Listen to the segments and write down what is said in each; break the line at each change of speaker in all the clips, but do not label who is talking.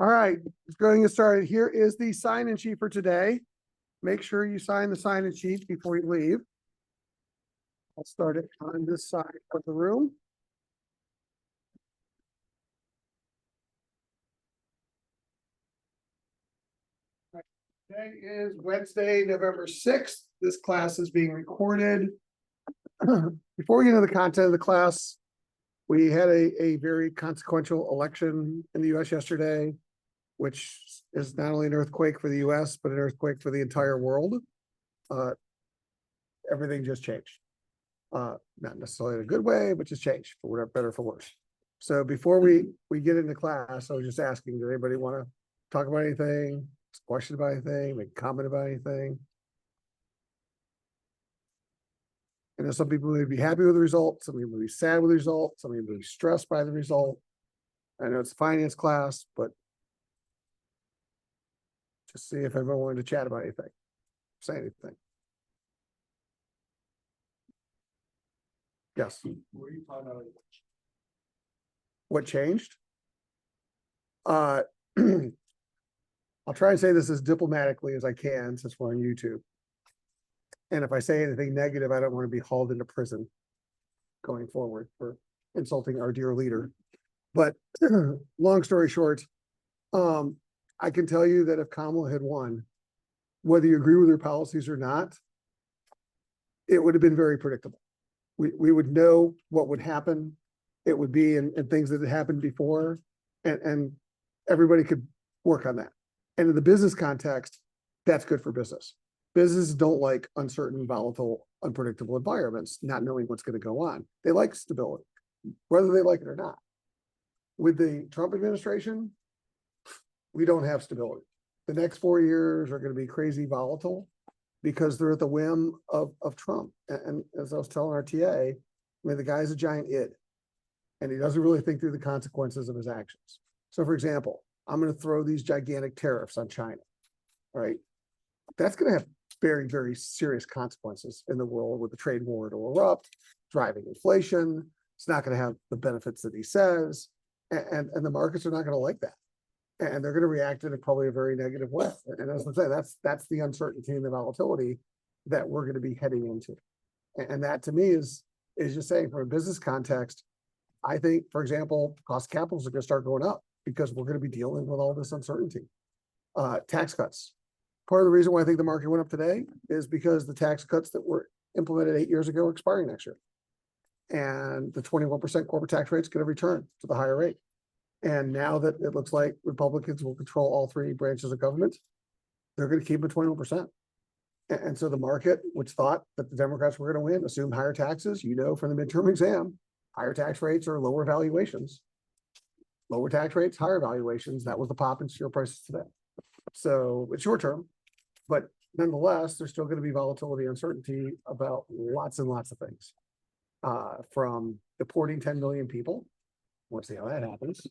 All right, let's go ahead and get started. Here is the sign-in sheet for today. Make sure you sign the sign-in sheet before you leave. I'll start it on this side of the room. Today is Wednesday, November 6th. This class is being recorded. Before we get into the content of the class, we had a very consequential election in the U.S. yesterday, which is not only an earthquake for the U.S., but an earthquake for the entire world. Everything just changed. Not necessarily in a good way, but just changed for whatever, better for worse. So before we get into class, I was just asking, does anybody want to talk about anything, question about anything, make a comment about anything? I know some people may be happy with the result, some people may be sad with the result, some people may be stressed by the result. I know it's a finance class, but just see if everyone wanted to chat about anything, say anything. Yes. What changed? I'll try and say this as diplomatically as I can since we're on YouTube. And if I say anything negative, I don't want to be hauled into prison going forward for insulting our dear leader. But long story short, I can tell you that if Kamala had won, whether you agree with her policies or not, it would have been very predictable. We would know what would happen. It would be in things that had happened before, and everybody could work on that. And in the business context, that's good for business. Businesses don't like uncertain, volatile, unpredictable environments, not knowing what's going to go on. They like stability, whether they like it or not. With the Trump administration, we don't have stability. The next 4 years are going to be crazy volatile because they're at the whim of Trump. And as I was telling our TA, I mean, the guy's a giant id, and he doesn't really think through the consequences of his actions. So for example, I'm going to throw these gigantic tariffs on China, right? That's going to have very, very serious consequences in the world with the trade war to erupt, driving inflation. It's not going to have the benefits that he says, and the markets are not going to like that. And they're going to react in probably a very negative way. And as I say, that's the uncertainty and the volatility that we're going to be heading into. And that to me is just saying, from a business context, I think, for example, cost of capital is going to start going up because we're going to be dealing with all this uncertainty. Tax cuts. Part of the reason why I think the market went up today is because the tax cuts that were implemented 8 years ago are expiring next year. And the 21% corporate tax rate is going to return to the higher rate. And now that it looks like Republicans will control all three branches of government, they're going to keep it 21%. And so the market, which thought that the Democrats were going to win, assumed higher taxes. You know, from the midterm exam, higher tax rates are lower valuations. Lower tax rates, higher valuations. That was the pop in share prices today. So it's short term, but nonetheless, there's still going to be volatility, uncertainty about lots and lots of things. From deporting 10 million people, we'll see how that happens,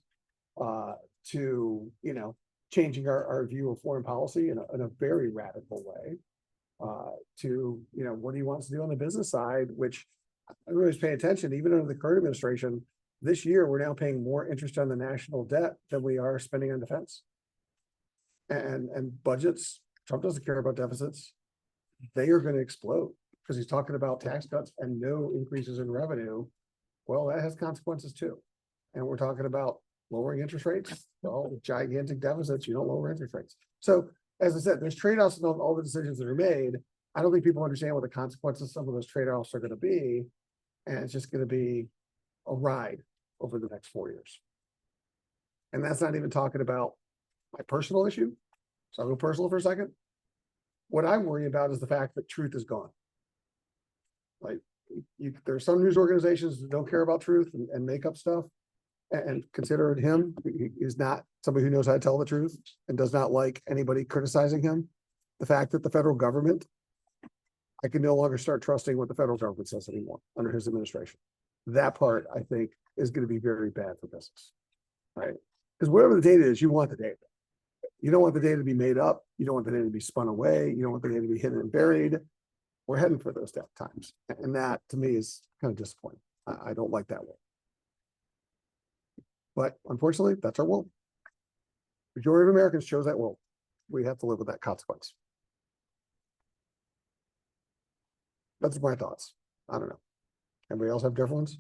to, you know, changing our view of foreign policy in a very radical way, to, you know, what he wants to do on the business side, which everybody's paying attention. Even under the current administration, this year, we're now paying more interest on the national debt than we are spending on defense. And budgets, Trump doesn't care about deficits. They are going to explode because he's talking about tax cuts and no increases in revenue. Well, that has consequences too. And we're talking about lowering interest rates. Well, with gigantic deficits, you don't lower interest rates. So as I said, there's trade-offs in all the decisions that are made. I don't think people understand what the consequences of some of those trade-offs are going to be. And it's just going to be a ride over the next 4 years. And that's not even talking about my personal issue. So I'll go personal for a second. What I worry about is the fact that truth is gone. Like, there are some news organizations that don't care about truth and make up stuff, and consider him, he's not somebody who knows how to tell the truth and does not like anybody criticizing him. The fact that the federal government, I can no longer start trusting what the federal government says anymore under his administration. That part, I think, is going to be very bad for business, right? Because whatever the data is, you want the data. You don't want the data to be made up. You don't want the data to be spun away. You don't want the data to be hidden and buried. We're heading for those times. And that, to me, is kind of disappointing. I don't like that way. But unfortunately, that's our world. Majority of Americans chose that. Well, we have to live with that consequence. That's my thoughts. I don't know. Anybody else have different ones?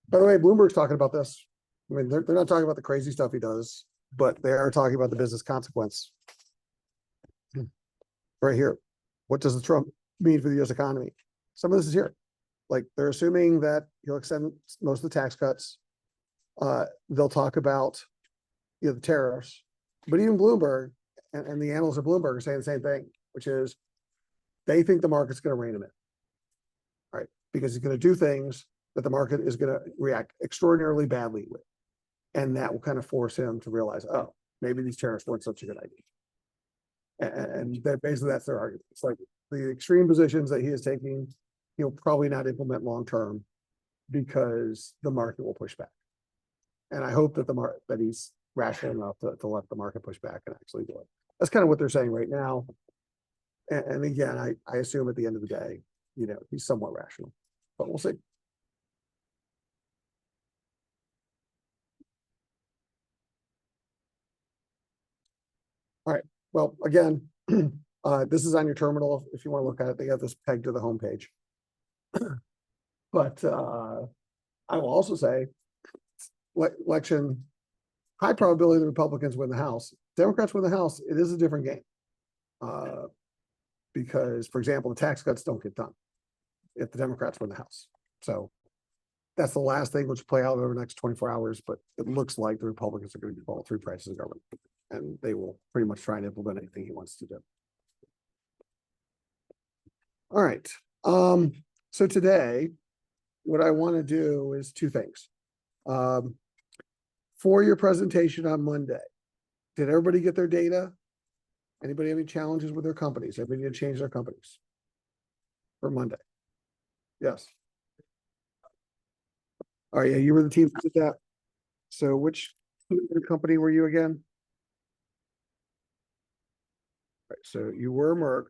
By the way, Bloomberg's talking about this. I mean, they're not talking about the crazy stuff he does, but they are talking about the business consequence. Right here. What does the Trump mean for the US economy? Some of this is here. Like they're assuming that he'll extend most of the tax cuts. They'll talk about the tariffs, but even Bloomberg and the analysts of Bloomberg are saying the same thing, which is they think the market's going to rein him in, right? Because he's going to do things that the market is going to react extraordinarily badly with. And that will kind of force him to realize, oh, maybe these tariffs weren't such a good idea. And that basically that's their argument. It's like the extreme positions that he is taking, he'll probably not implement long-term because the market will push back. And I hope that that he's rational enough to let the market push back and actually do it. That's kind of what they're saying right now. And again, I assume at the end of the day, he's somewhat rational, but we'll see. All right. Well, again, this is on your terminal. If you want to look at it, they have this pegged to the homepage. But I will also say, election, high probability the Republicans win the House. Democrats win the House, it is a different game. Because, for example, the tax cuts don't get done if the Democrats win the House. So that's the last thing which will play out over the next 24 hours, but it looks like the Republicans are going to default through prices of government, and they will pretty much try and implement anything he wants to do. All right. So today, what I want to do is two things. For your presentation on Monday, did everybody get their data? Anybody have any challenges with their companies? Everybody need to change their companies for Monday? Yes. All right, yeah, you were the team that did that. So which company were you again? All right, so you were Merck.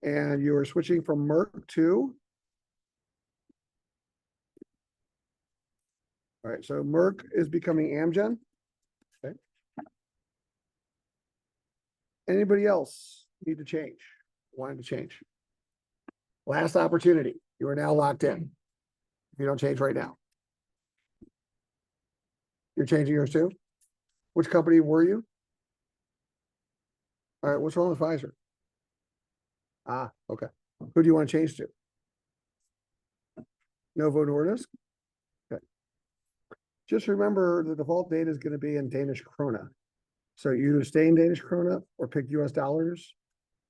And you were switching from Merck to? All right, so Merck is becoming Amgen. Okay. Anybody else need to change? Wanted to change? Last opportunity. You are now locked in. If you don't change right now. You're changing yours too? Which company were you? All right, what's wrong with Pfizer? Ah, okay. Who do you want to change to? Novo Nordisk? Okay. Just remember the default data is going to be in Danish krona. So you either stay in Danish krona or pick US dollars,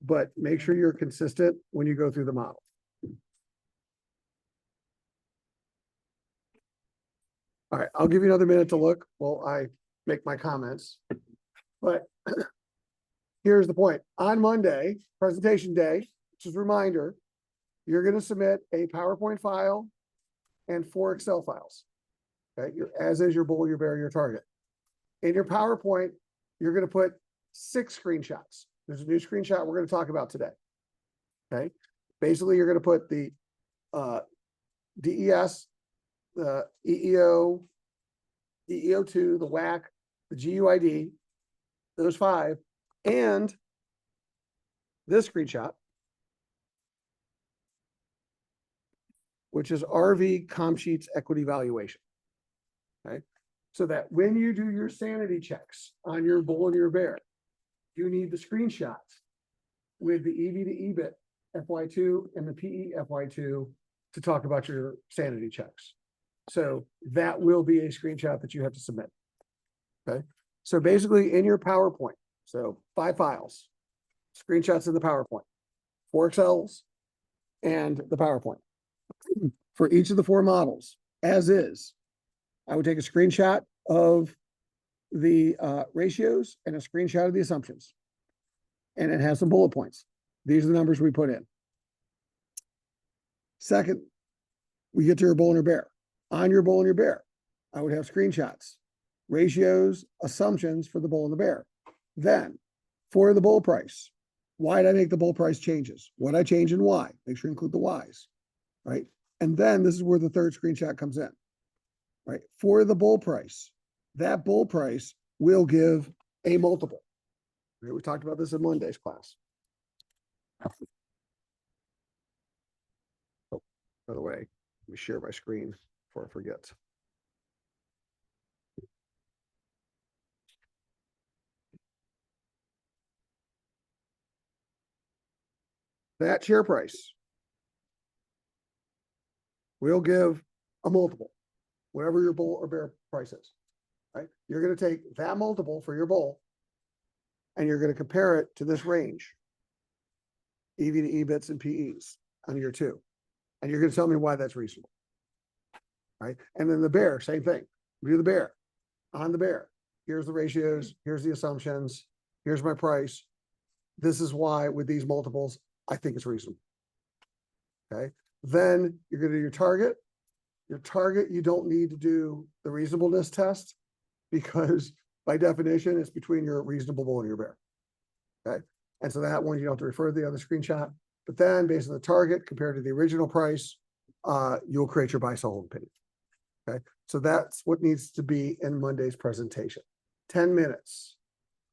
but make sure you're consistent when you go through the model. All right, I'll give you another minute to look while I make my comments. But here's the point. On Monday, presentation day, which is a reminder, you're going to submit a PowerPoint file and 4 Excel files. Okay, as is your bull, your bear, your target. In your PowerPoint, you're going to put 6 screenshots. There's a new screenshot we're going to talk about today. Okay, basically, you're going to put the DES, the EEO, EEO2, the WAC, the GUID, those 5, and this screenshot, which is RV ComSheets equity valuation. Okay, so that when you do your sanity checks on your bull and your bear, you need the screenshots with the EV to EBIT FY2 and the PE FY2 to talk about your sanity checks. So that will be a screenshot that you have to submit. Okay, so basically in your PowerPoint, so 5 files, screenshots in the PowerPoint, 4 Excels, and the PowerPoint. For each of the 4 models, as is, I would take a screenshot of the ratios and a screenshot of the assumptions. And it has some bullet points. These are the numbers we put in. Second, we get to your bull and your bear. On your bull and your bear, I would have screenshots, ratios, assumptions for the bull and the bear. Then, for the bull price, why did I make the bull price changes? What I change and why? Make sure you include the whys, right? And then this is where the third screenshot comes in, right? For the bull price, that bull price will give a multiple. Right? We talked about this in Monday's class. Oh, by the way, let me share my screen before I forget. That share price will give a multiple, whatever your bull or bear price is, right? You're going to take that multiple for your bull and you're going to compare it to this range, EV to EBITs and PEs on year 2. And you're going to tell me why that's reasonable, right? And then the bear, same thing. We do the bear. On the bear, here's the ratios, here's the assumptions, here's my price. This is why with these multiples, I think it's reasonable. Okay. Then you're going to do your target. Your target, you don't need to do the reasonableness test because by definition, it's between your reasonable bull and your bear. Okay. And so that one, you don't have to refer to the other screenshot. But then based on the target compared to the original price, you'll create your buy, sell, hold opinion. Okay. So that's what needs to be in Monday's presentation. 10 minutes.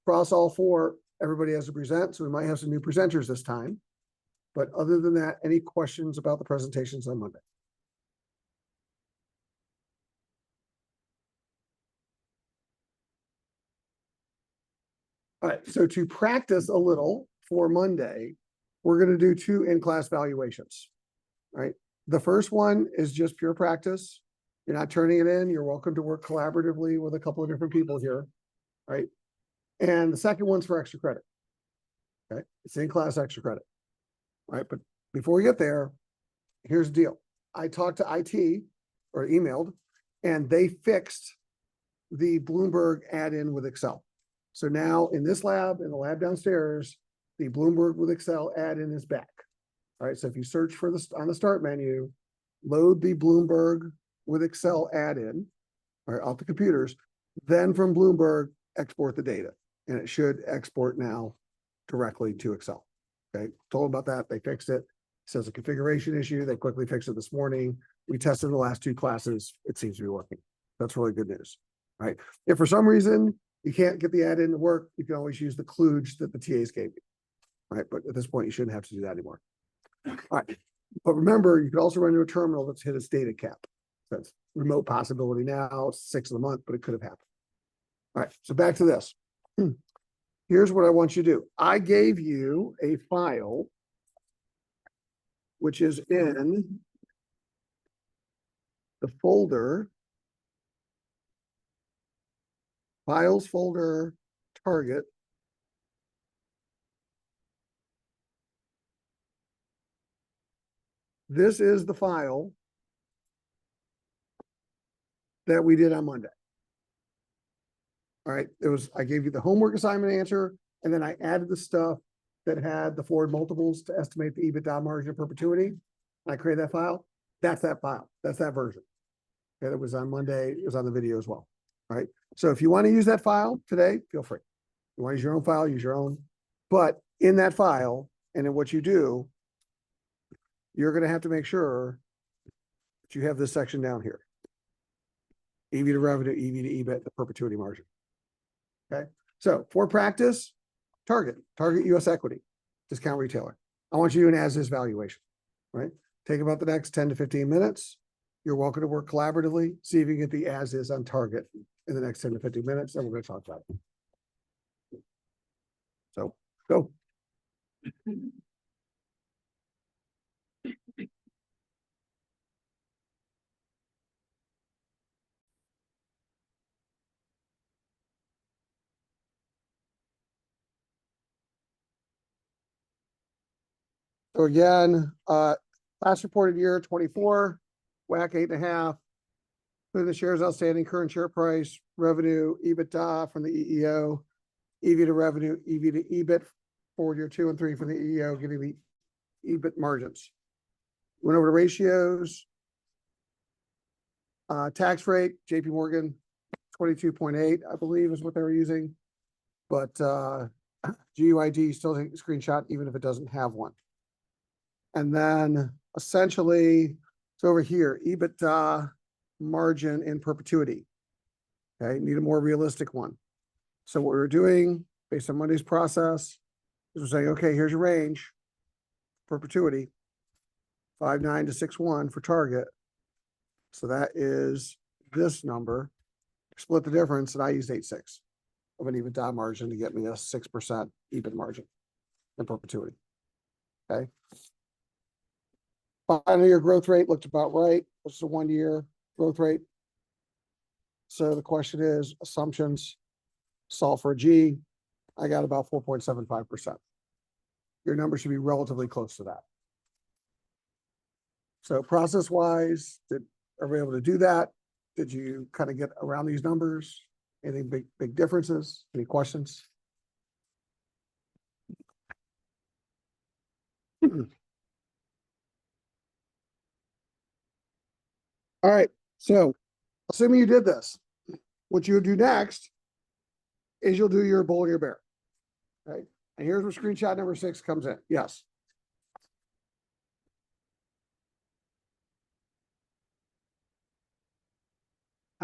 Across all 4, everybody has to present. So we might have some new presenters this time. But other than that, any questions about the presentations on Monday? All right, so to practice a little for Monday, we're going to do 2 in-class valuations, right? The first one is just pure practice. You're not turning it in. You're welcome to work collaboratively with a couple of different people here, right? And the second one's for extra credit, okay? It's in-class extra credit, right? But before we get there, here's the deal. I talked to IT or emailed, and they fixed the Bloomberg add-in with Excel. So now in this lab, in the lab downstairs, the Bloomberg with Excel add-in is back. All right, so if you search for this on the start menu, load the Bloomberg with Excel add-in, all right, off the computers, then from Bloomberg, export the data. And it should export now directly to Excel. Okay, told about that, they fixed it. It says a configuration issue, they quickly fixed it this morning. We tested the last 2 classes, it seems to be working. That's really good news, right? If for some reason you can't get the add-in to work, you can always use the kludge that the TAs gave you, right? But at this point, you shouldn't have to do that anymore. All right, but remember, you could also run to a terminal that's hit its data cap. That's remote possibility now, it's 6 of the month, but it could have happened. All right, so back to this. Here's what I want you to do. I gave you a file, which is in the folder, files folder, target. This is the file that we did on Monday. All right, I gave you the homework assignment answer, and then I added the stuff that had the forward multiples to estimate the EBITDA margin of perpetuity. I created that file. That's that file. That's that version. Okay, that was on Monday. It was on the video as well. All right. So if you want to use that file today, feel free. You want to use your own file, use your own. But in that file, and in what you do, you're going to have to make sure that you have this section down here. EV to revenue, EV to EBIT, the perpetuity margin. Okay. So for practice, target US equity, discount retailer. I want you to do an as-is valuation, right? Take about the next 10 to 15 minutes. You're welcome to work collaboratively. See if you can get the as-is on target in the next 10 to 15 minutes, and we're going to talk about it. So go. So again, last reported year 24, WAC 8.5. Put in the shares outstanding, current share price, revenue, EBITDA from the EEO, EV to revenue, EV to EBIT, forward year 2 and 3 from the EEO, giving the EBIT margins. Went over to ratios. Tax rate, JP Morgan, 22.8, I believe is what they were using. But GUID still take a screenshot even if it doesn't have one. And then essentially it's over here, EBITDA margin in perpetuity. Okay, need a more realistic one. So what we're doing based on Monday's process is we're saying, okay, here's your range, perpetuity, 5.9 to 6.1 for target. So that is this number. Split the difference, and I used 8.6 of an EBITDA margin to get me a 6% EBIT margin in perpetuity. Okay. 5-year growth rate looked about right. This is a 1-year growth rate. So the question is assumptions, solve for G. I got about 4.75%. Your number should be relatively close to that. So process-wise, are we able to do that? Did you kind of get around these numbers? Any big differences? Any questions? All right. So assuming you did this, what you would do next is you'll do your bull and your bear. Okay. And here's where screenshot number 6 comes in. Yes.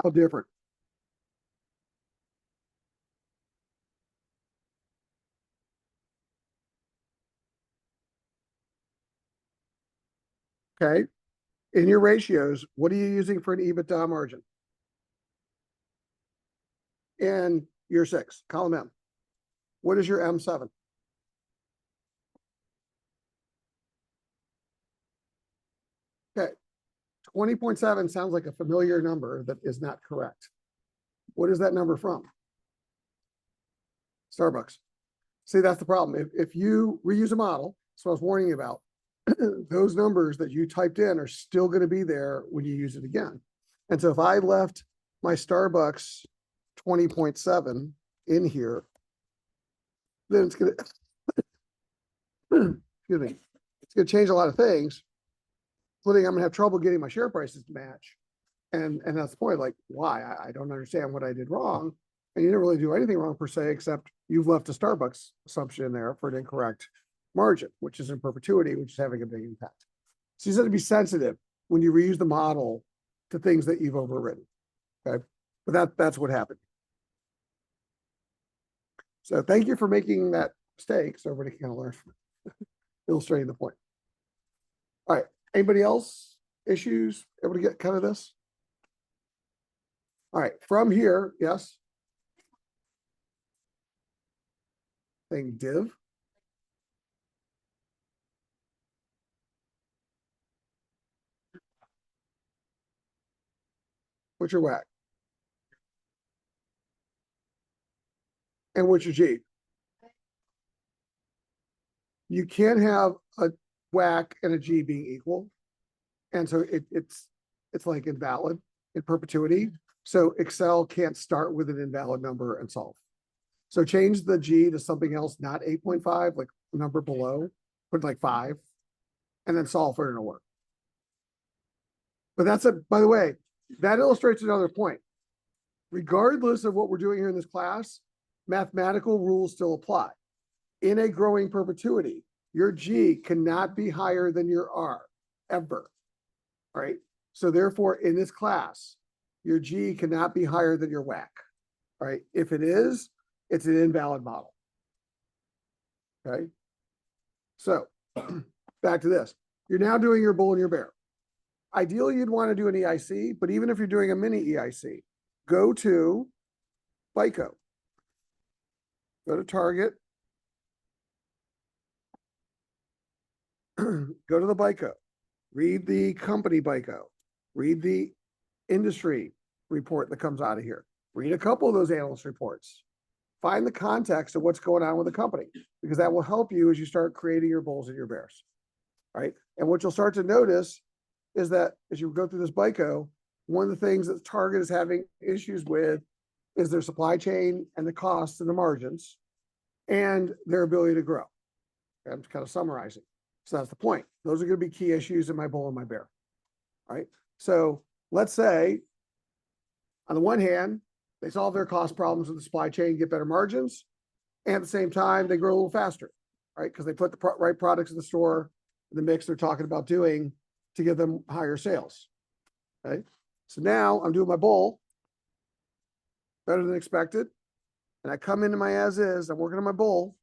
How different? Okay. In your ratios, what are you using for an EBITDA margin? In year 6, column M. What is your M7? Okay. 20.7 sounds like a familiar number that is not correct. What is that number from? Starbucks. See, that's the problem. If you reuse a model, so I was warning you about, those numbers that you typed in are still going to be there when you use it again. And so if I left my Starbucks 20.7 in here, then it's going to, excuse me, it's going to change a lot of things, including I'm going to have trouble getting my share prices to match. And that's the point, like, why? I don't understand what I did wrong. And you didn't really do anything wrong per se, except you've left a Starbucks assumption in there for an incorrect margin, which is in perpetuity, which is having a big impact. So you said to be sensitive when you reuse the model to things that you've overridden. Okay. But that's what happened. So thank you for making that mistake so everybody can kind of learn from it, illustrating the point. All right. Anybody else? Issues? Able to get kind of this? All right. From here, yes. Thing div. What's your whack? And what's your G? You can't have a whack and a G being equal. And so it's like invalid in perpetuity. So Excel can't start with an invalid number and solve. So change the G to something else, not 8.5, like the number below, put like 5, and then solve for it and it'll work. But by the way, that illustrates another point. Regardless of what we're doing here in this class, mathematical rules still apply. In a growing perpetuity, your G cannot be higher than your R, ever. All right. So therefore, in this class, your G cannot be higher than your WACC. All right. If it is, it's an invalid model. Okay. So back to this. You're now doing your bull and your bear. Ideally, you'd want to do an EIC, but even if you're doing a mini EIC, go to BICO. Go to Target. Go to the BICO. Read the company BICO. Read the industry report that comes out of here. Read a couple of those analyst reports. Find the context of what's going on with the company, because that will help you as you start creating your bulls and your bears. Right. And what you'll start to notice is that as you go through this BICO, one of the things that Target is having issues with is their supply chain and the costs and the margins and their ability to grow. I'm kind of summarizing. So that's the point. Those are going to be key issues in my bull and my bear. All right. So let's say on the one hand, they solve their cost problems with the supply chain, get better margins, And at the same time, they grow a little faster, right? Because they put the right products in the store, the mix they're talking about doing to give them higher sales, right? So now I'm doing my bull better than expected. And I come into my as is, I'm working on my bull,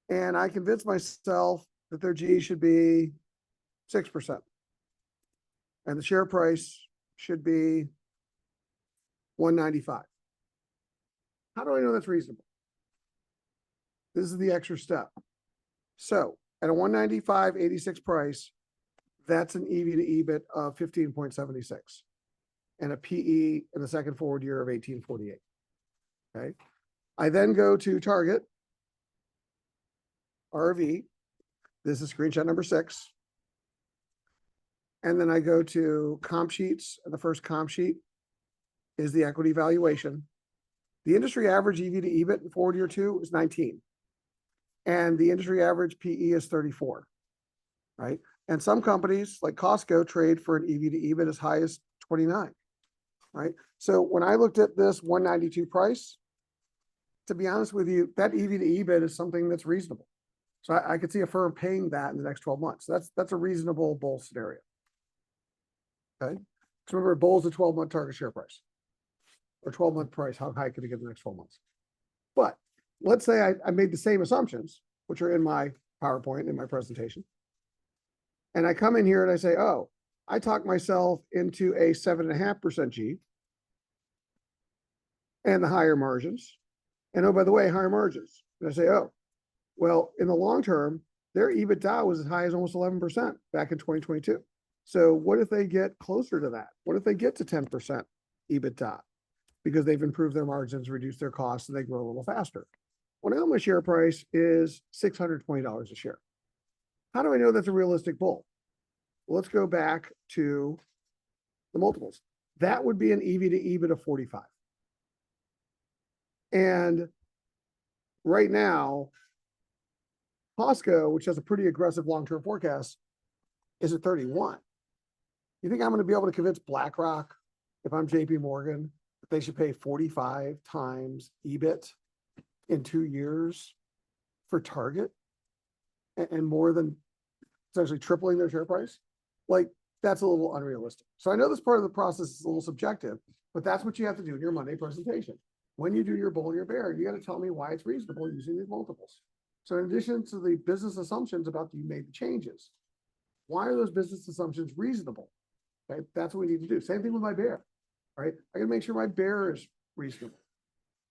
and I convince myself that their G should be 6%. And the share price should be 195. How do I know that's reasonable? This is the extra step. So at a 195.86 price, that's an EV to EBIT of 15.76 and a PE in the second forward year of 1848. Okay. I then go to target RV. This is screenshot number 6. And then I go to comp sheets. And the first comp sheet is the equity valuation. The industry average EV to EBIT in forward year 2 is 19. And the industry average PE is 34, right? And some companies like Costco trade for an EV to EBIT as high as 29, right? So when I looked at this 192 price, to be honest with you, that EV to EBIT is something that's reasonable. So I could see a firm paying that in the next 12 months. That's a reasonable bull scenario. Okay. Because remember, bull is a 12-month target share price or 12-month price. How high can it get in the next 12 months? But let's say I made the same assumptions, which are in my PowerPoint, in my presentation. And I come in here and I say, oh, I talked myself into a 7.5% G and the higher margins. And oh, by the way, higher margins. And I say, oh, well, in the long term, their EBITDA was as high as almost 11% back in 2022. So what if they get closer to that? What if they get to 10% EBITDA? Because they've improved their margins, reduced their costs, and they grow a little faster. Well, now my share price is $620 a share. How do I know that's a realistic bull? Well, let's go back to the multiples. That would be an EV to EBIT of 45. And right now, Costco, which has a pretty aggressive long-term forecast, is at 31. You think I'm going to be able to convince BlackRock, if I'm JP Morgan, that they should pay 45 times EBIT in 2 years for Target and more than essentially tripling their share price? Like, that's a little unrealistic. So I know this part of the process is a little subjective, but that's what you have to do in your Monday presentation. When you do your bull and your bear, you got to tell me why it's reasonable using these multiples. So in addition to the business assumptions about you made the changes, why are those business assumptions reasonable? Okay, that's what we need to do. Same thing with my bear, right? I got to make sure my bear is reasonable.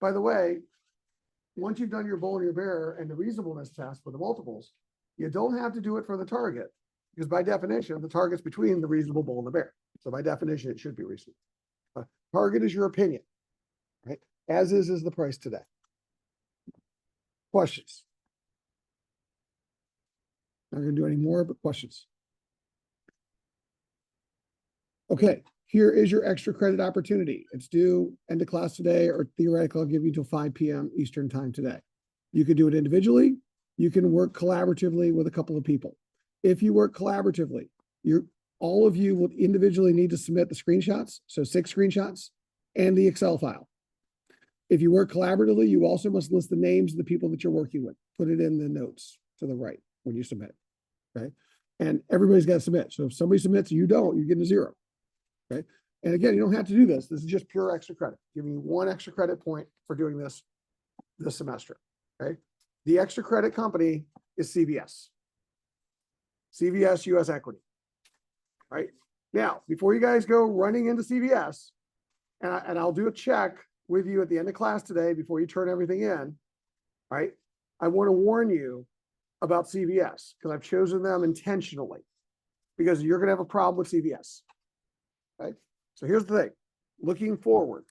By the way, once you've done your bull and your bear and the reasonableness test for the multiples, you don't have to do it for the target because by definition, the target's between the reasonable bull and the bear. So by definition, it should be reasonable. Target is your opinion, right? As is the price today. Questions? Not going to do any more, but questions. Okay, here is your extra credit opportunity. It's due end of class today, or theoretically, I'll give you till 5 p.m. Eastern time today. You can do it individually. You can work collaboratively with a couple of people. If you work collaboratively, all of you will individually need to submit the screenshots, so 6 screenshots, and the Excel file. If you work collaboratively, you also must list the names of the people that you're working with. Put it in the notes to the right when you submit it, okay? And everybody's got to submit. So if somebody submits, you don't, you're getting a 0, okay? And again, you don't have to do this. This is just pure extra credit. Giving you 1 extra credit point for doing this semester, okay? The extra credit company is CVS. CVS US Equity, right? Now, before you guys go running into CVS, and I'll do a check with you at the end of class today before you turn everything in, right? I want to warn you about CVS because I've chosen them intentionally because you're going to have a problem with CVS, right? So here's the thing. Looking forward,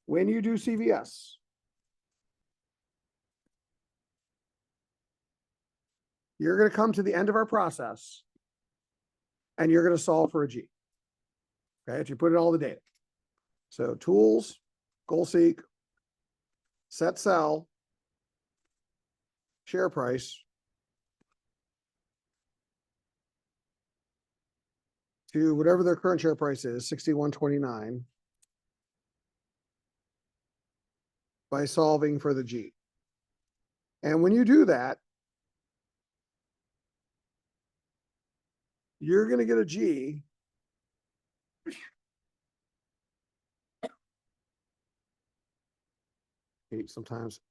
when you do CVS, you're going to come to the end of our process and you're going to solve for a G. Okay, if you put in all the data. So tools, goal seek, set sell, share price, to whatever their current share price is, 61.29, by solving for the G. And when you do that, you're going to get a G. Sometimes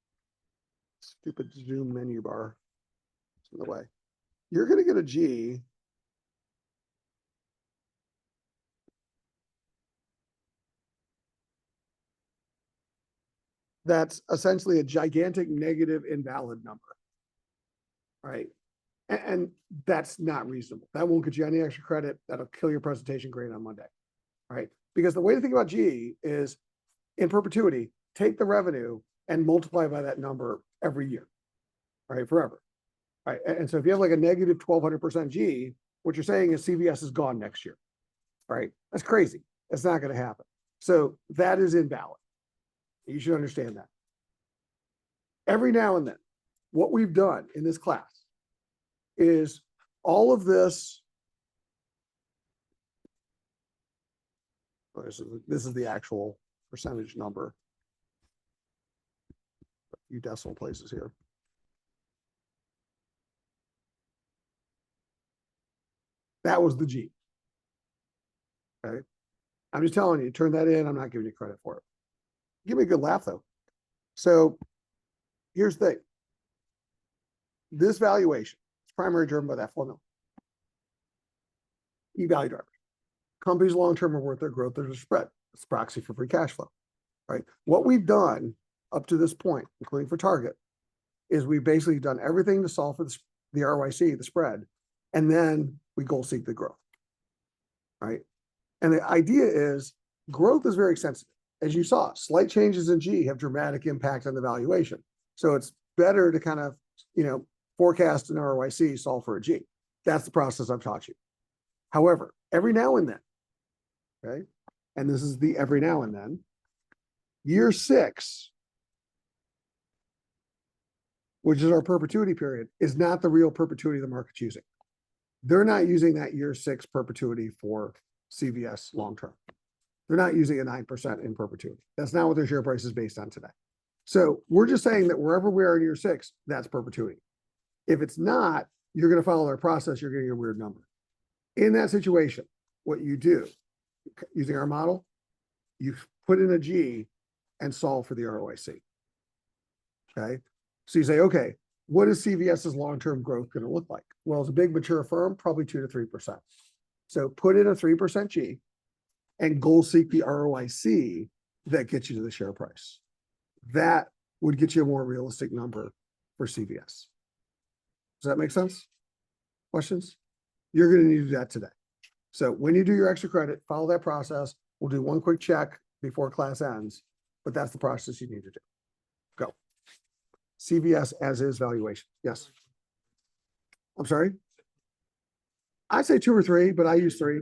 stupid Zoom menu bar is in the way. You're going to get a G that's essentially a gigantic negative invalid number, right? And that's not reasonable. That won't get you any extra credit. That'll kill your presentation grade on Monday, right? Because the way to think about G is in perpetuity, take the revenue and multiply by that number every year, right? Forever, right? And so if you have like a negative 1200% G, what you're saying is CVS is gone next year, right? That's crazy. That's not going to happen. So that is invalid. You should understand that. Every now and then, what we've done in this class is all of this. This is the actual percentage number. A few decimal places here. That was the G. Okay. I'm just telling you, turn that in. I'm not giving you credit for it. Give me a good laugh, though. So here's the thing. This valuation is primarily driven by that formula. E-value drivers. Companies long-term are worth their growth. There's a spread. It's a proxy for free cash flow, right? What we've done up to this point, including for Target, is we've basically done everything to solve for the ROIC, the spread, and then we goal seek the growth, right? And the idea is growth is very sensitive. As you saw, slight changes in G have dramatic impact on the valuation. So it's better to kind of, forecast an ROIC, solve for a G. That's the process I've taught you. However, every now and then, okay, and this is the every now and then, year 6, which is our perpetuity period, is not the real perpetuity the market's using. They're not using that year 6 perpetuity for CVS long-term. They're not using a 9% in perpetuity. That's not what their share price is based on today. So we're just saying that wherever we are in year 6, that's perpetuity. If it's not, you're going to follow our process, you're getting a weird number. In that situation, what you do, using our model, you put in a G and solve for the ROIC. Okay. So you say, okay, what is CVS's long-term growth going to look like? Well, as a big mature firm, probably 2 to 3%. So put in a 3% G and goal seek the ROIC that gets you to the share price. That would get you a more realistic number for CVS. Does that make sense? Questions? You're going to need to do that today. So when you do your extra credit, follow that process. We'll do one quick check before class ends, but that's the process you need to do. Go. CVS as is valuation. Yes. I'm sorry. I say 2 or 3, but I use 3.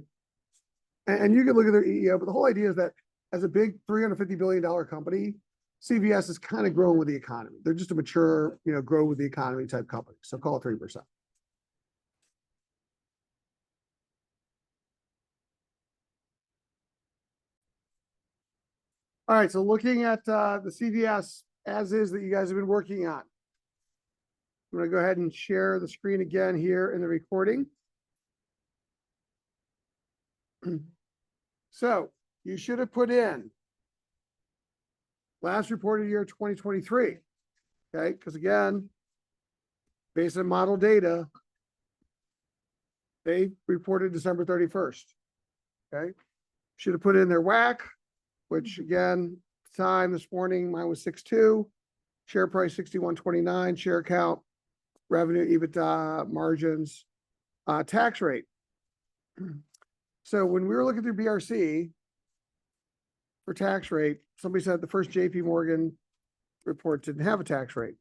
And you can look at their EEO, but the whole idea is that as a big $350 billion company, CVS is kind of growing with the economy. They're just a mature, grow with the economy type company. So call it 3%. All right, so looking at the CVS as is that you guys have been working on. I'm going to go ahead and share the screen again here in the recording. So you should have put in last reported year 2023, okay? Because again, based on model data, they reported December 31st, okay? Should have put in their WACC, which again, time this morning, mine was 6.2, share price 61.29, share count, revenue, EBITDA, margins, tax rate. So when we were looking through BRC for tax rate, somebody said the first JP Morgan report didn't have a tax rate.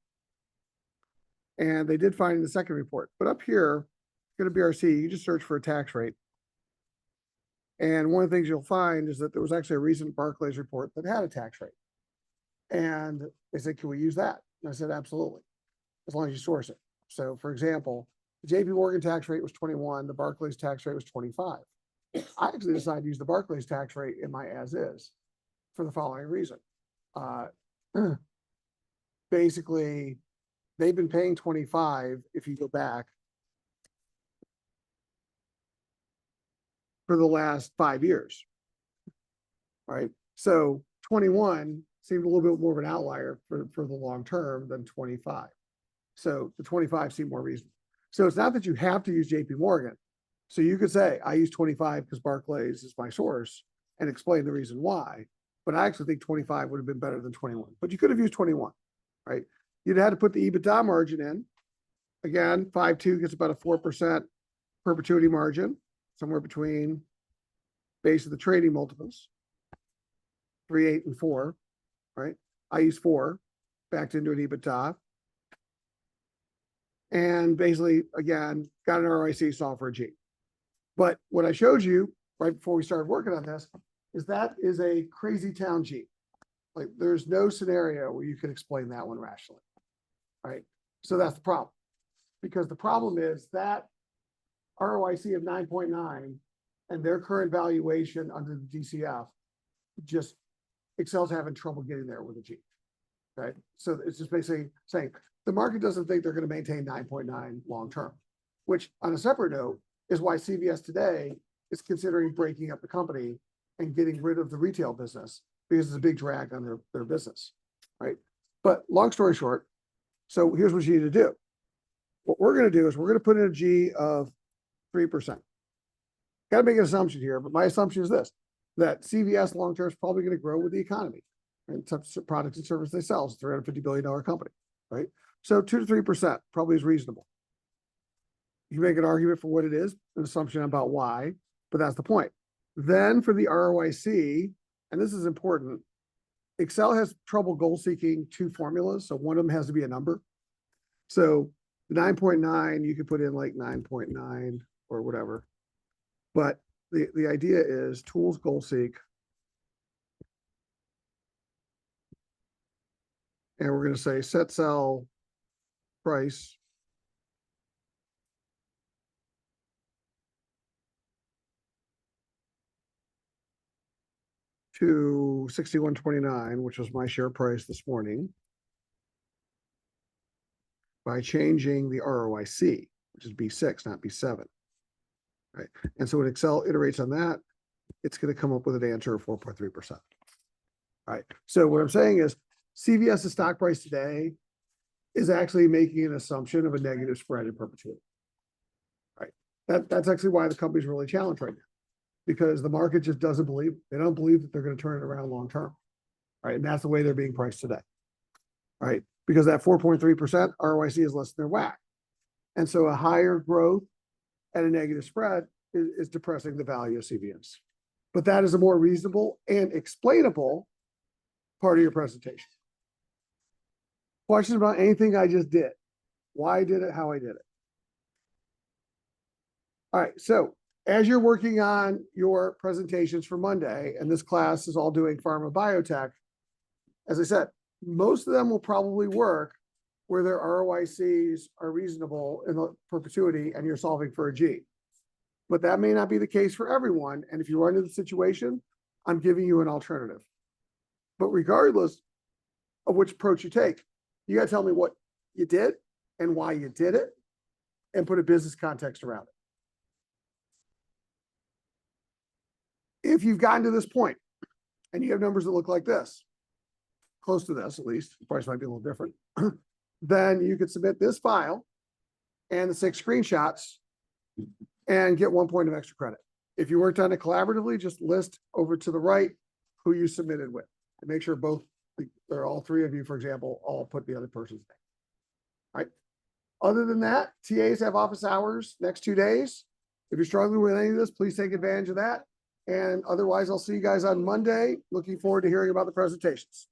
And they did find in the second report. But up here, go to BRC, you just search for a tax rate. And one of the things you'll find is that there was actually a recent Barclays report that had a tax rate. And they said, can we use that? And I said, absolutely, as long as you source it. So for example, the JP Morgan tax rate was 21, the Barclays tax rate was 25. I actually decided to use the Barclays tax rate in my as is for the following reason. Basically, they've been paying 25 if you go back for the last 5 years. Right. So 21 seemed a little bit more of an outlier for the long term than 25. So the 25 seemed more reasonable. So it's not that you have to use JP Morgan. So you could say, I use 25 because Barclays is my source and explain the reason why. But I actually think 25 would have been better than 21. But you could have used 21, right? You'd had to put the EBITDA margin in. Again, 5.2 gets about a 4% perpetuity margin, somewhere between base of the trading multiples, 3, 8, and 4, right? I use 4, backed into an EBITDA. And basically, again, got an ROIC, solve for a G. But what I showed you right before we started working on this is that is a crazy town G. Like there's no scenario where you can explain that one rationally, right? So that's the problem. Because the problem is that ROIC of 9.9 and their current valuation under the DCF, just Excel's having trouble getting there with a G, right? So it's just basically saying the market doesn't think they're going to maintain 9.9 long term, which on a separate note is why CVS today is considering breaking up the company and getting rid of the retail business because it's a big drag on their business, right? But long story short, so here's what you need to do. What we're going to do is we're going to put in a G of 3%. Got to make an assumption here, but my assumption is this, that CVS long-term is probably going to grow with the economy and products and services they sell. It's a $350 billion company, right? So 2 to 3% probably is reasonable. You make an argument for what it is, an assumption about why, but that's the point. Then for the ROIC, and this is important, Excel has trouble goal-seeking 2 formulas, so one of them has to be a number. So the 9.9, you could put in like 9.9 or whatever. But the idea is tools goal seek. And we're going to say set sell price to 61.29, which was my share price this morning, by changing the ROIC, which is B6, not B7. Right. And so when Excel iterates on that, it's going to come up with an answer of 4.3%. Right. So what I'm saying is CVS's stock price today is actually making an assumption of a negative spread in perpetuity. Right. That's actually why the company's really challenged right now, because the market just doesn't believe, they don't believe that they're going to turn it around long term. Right. And that's the way they're being priced today. Right. Because that 4.3% ROIC is less than their WACC. And so a higher growth at a negative spread is depressing the value of CVS. But that is a more reasonable and explainable part of your presentation. Questions about anything I just did? Why I did it, how I did it. All right, so as you're working on your presentations for Monday, and this class is all doing pharma biotech, as I said, most of them will probably work where their ROICs are reasonable in the perpetuity and you're solving for a G. But that may not be the case for everyone. And if you run into the situation, I'm giving you an alternative. But regardless of which approach you take, you got to tell me what you did and why you did it and put a business context around it. If you've gotten to this point and you have numbers that look like this, close to this at least, the price might be a little different, then you could submit this file and the 6 screenshots and get 1 point of extra credit. If you worked on it collaboratively, just list over to the right who you submitted with and make sure both or all 3 of you, for example, all put the other person's name. All right. Other than that, TAs have office hours next 2 days. If you're struggling with any of this, please take advantage of that. And otherwise, I'll see you guys on Monday. Looking forward to hearing about the presentations.